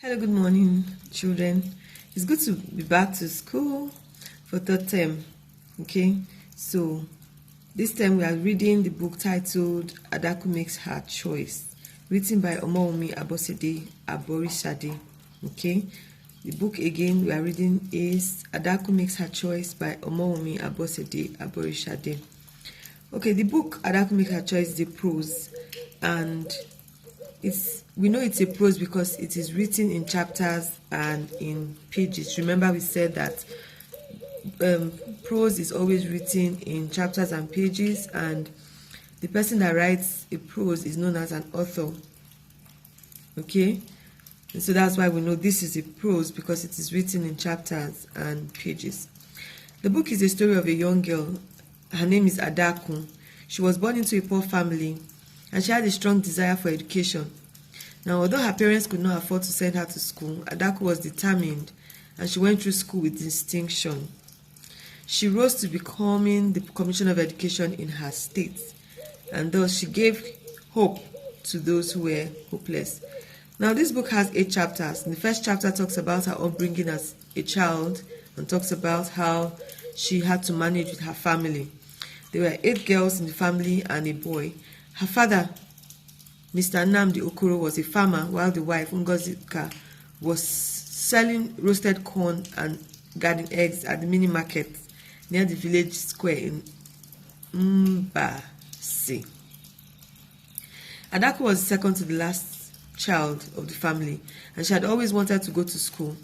Hello, good morning, children. It's good to be back to school for third term. Okay, so this time we are reading the book titled Adaku Makes Her Choice, written by Omowumi Abosede Aborishade. Okay, the book again we are reading is Adaku Makes Her Choice by Omowumi Abosede Aborishade. Okay, the book Adaku Makes Her Choice is a prose, and we know it's a prose because it is written in chapters and in pages. Remember, we said that prose is always written in chapters and pages, and the person that writes a prose is known as an author. Okay, and so that's why we know this is a prose, because it is written in chapters and pages. The book is a story of a young girl. Her name is Adaku. She was born into a poor family, and she had a strong desire for education. Now, although her parents could not afford to send her to school, Adaku was determined, and she went through school with distinction. She rose to becoming the Commissioner of Education in her state, and thus she gave hope to those who were hopeless. Now, this book has 8 chapters. The first chapter talks about her upbringing as a child and talks about how she had to manage with her family. There were 8 girls in the family and a boy. Her father, Mr. Nnamdi Okoro, was a farmer, while the wife, Ngozika, was selling roasted corn and garden eggs at the mini market near the village square in Mbasi. Adaku was second to the last child of the family, and she had always wanted to go to school.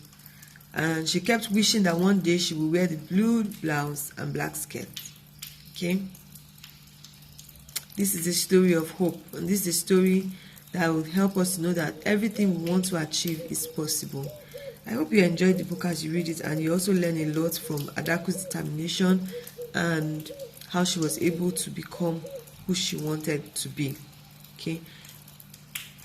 And she kept wishing that one day she would wear the blue blouse and black skirt. Okay? This is a story of hope, and this is a story that will help us to know that everything we want to achieve is possible. I hope you enjoyed the book as you read it, and you also learn a lot from Adaku's determination and how she was able to become who she wanted to be. Okay.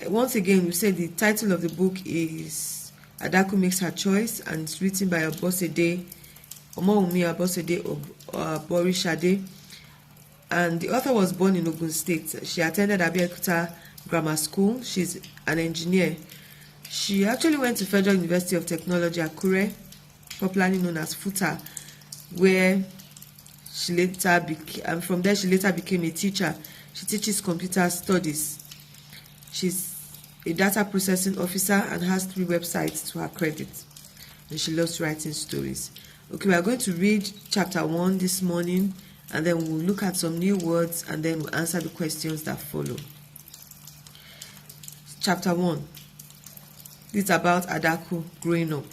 Once again, we said the title of the book is Adaku Makes Her Choice, and it's written by Omowumi Abosede Aborishade. And the author was born in Ogun State. She attended Abeokuta Grammar School. She's an engineer. She actually went to Federal University of Technology, Akure, popularly known as FUTA, where she later became, from there she later became a teacher. She teaches computer studies. She's a data processing officer and has 3 websites to her credit. And she loves writing stories. Okay, we are going to read chapter 1 this morning, and then we'll look at some new words, and then we'll answer the questions that follow. Chapter 1. This is about Adaku growing up.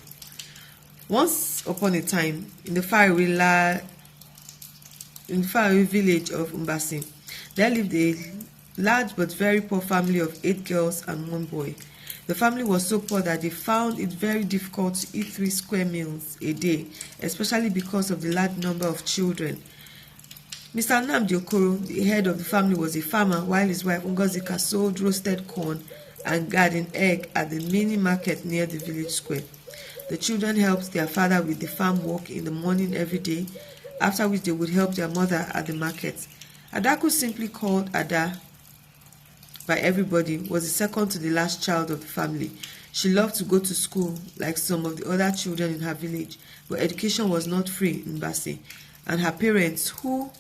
Once upon a time, in the faraway village of Mbasi, there lived a large but very poor family of 8 girls and 1 boy. The family was so poor that they found it very difficult to eat 3 square meals a day, especially because of the large number of children. Mr. Nnamdi Okoro, the head of the family, was a farmer, while his wife Ngozika sold roasted corn and garden egg at the mini market near the village square. The children helped their father with the farm work in the morning every day, after which they would help their mother at the market. Adaku, simply called Ada by everybody, was the second to the last child of the family. She loved to go to school like some of the other children in her village, but education was not free in Mbasi, and her parents, who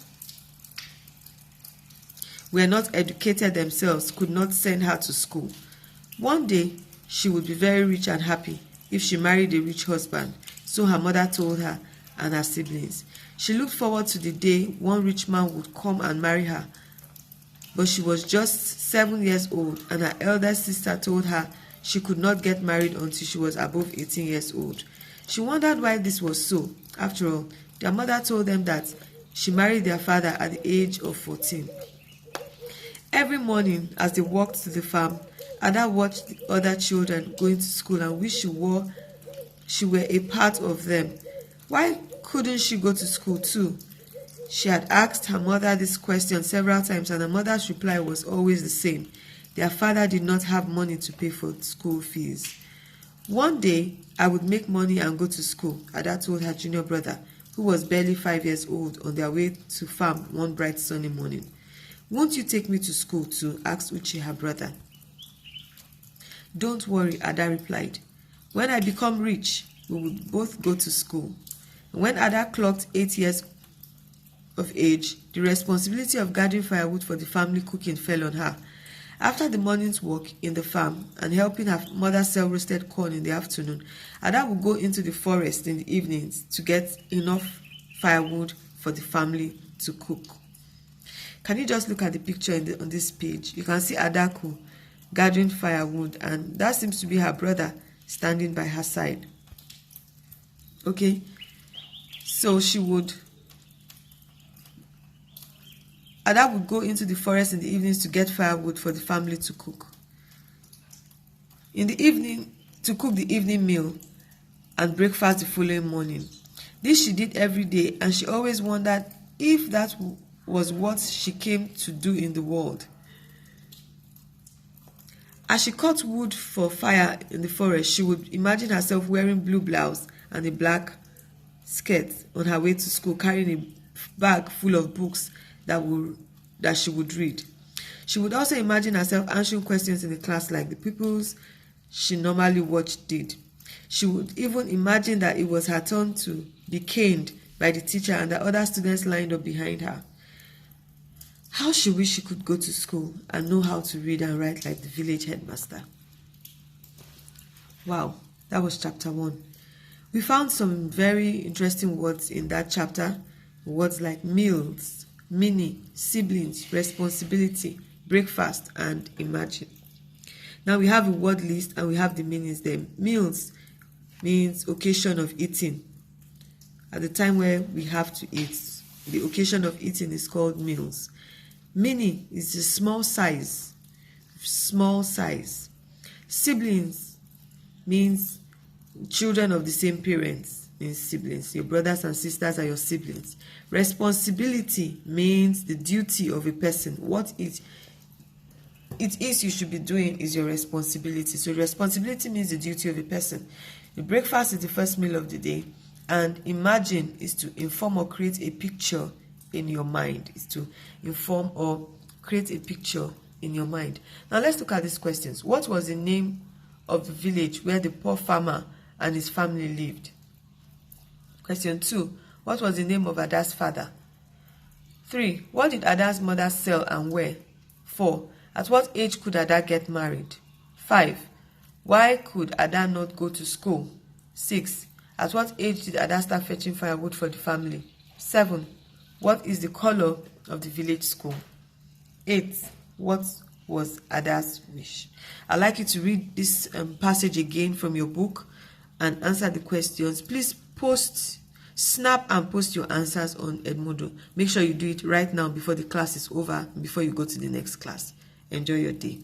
were not educated themselves, could not send her to school. One day, she would be very rich and happy if she married a rich husband, so her mother told her and her siblings. She looked forward to the day one rich man would come and marry her, but she was just 7 years old, and her elder sister told her she could not get married until she was above 18 years old. She wondered why this was so. After all, their mother told them that she married their father at the age of 14. Every morning, as they walked to the farm, Ada watched the other children going to school and wished she were a part of them. Why couldn't she go to school too? She had asked her mother this question several times, and her mother's reply was always the same. Their father did not have money to pay for school fees. One day, I would make money and go to school, Ada told her junior brother, who was barely 5 years old, on their way to farm one bright sunny morning. Won't you take me to school too? Asked Uche, her brother. Don't worry, Ada replied. When I become rich, we would both go to school. When Ada clocked 8 years of age, the responsibility of gathering firewood for the family cooking fell on her. After the morning's work in the farm and helping her mother sell roasted corn in the afternoon, Ada would go into the forest in the evenings to get enough firewood for the family to cook. Can you just look at the picture on this page? You can see Adaku gathering firewood, and that seems to be her brother standing by her side. Okay, so Ada would go into the forest in the evenings to get firewood for the family to cook. In the evening, to cook the evening meal and breakfast the following morning. This she did every day, and she always wondered if that was what she came to do in the world. As she cut wood for fire in the forest, she would imagine herself wearing blue blouse and a black skirt on her way to school, carrying a bag full of books that she would read. She would also imagine herself answering questions in the class like the pupils she normally watched did. She would even imagine that it was her turn to be caned by the teacher and the other students lined up behind her. How she wished she could go to school and know how to read and write like the village headmaster. Wow, that was chapter 1. We found some very interesting words in that chapter. Words like meals, mini, siblings, responsibility, breakfast, and imagine. Now we have a word list and we have the meanings there. Meals means occasion of eating. At the time where we have to eat, the occasion of eating is called meals. Mini is a small size. Siblings means children of the same parents, means siblings. Your brothers and sisters are your siblings. Responsibility means the duty of a person. What it is you should be doing is your responsibility. So responsibility means the duty of a person. The breakfast is the first meal of the day, and imagine is to inform or create a picture in your mind. Is to inform or create a picture in your mind. Now let's look at these questions. What was the name of the village where the poor farmer and his family lived? Question 2. What was the name of Ada's father? 3. What did Ada's mother sell and where? 4. At what age could Ada get married? 5. Why could Ada not go to school? 6. At what age did Ada start fetching firewood for the family? 7. What is the color of the village school? 8. What was Ada's wish? I'd like you to read this passage again from your book and answer the questions. Please snap and post your answers on Edmodo. Make sure you do it right now before the class is over, before you go to the next class. Enjoy your day.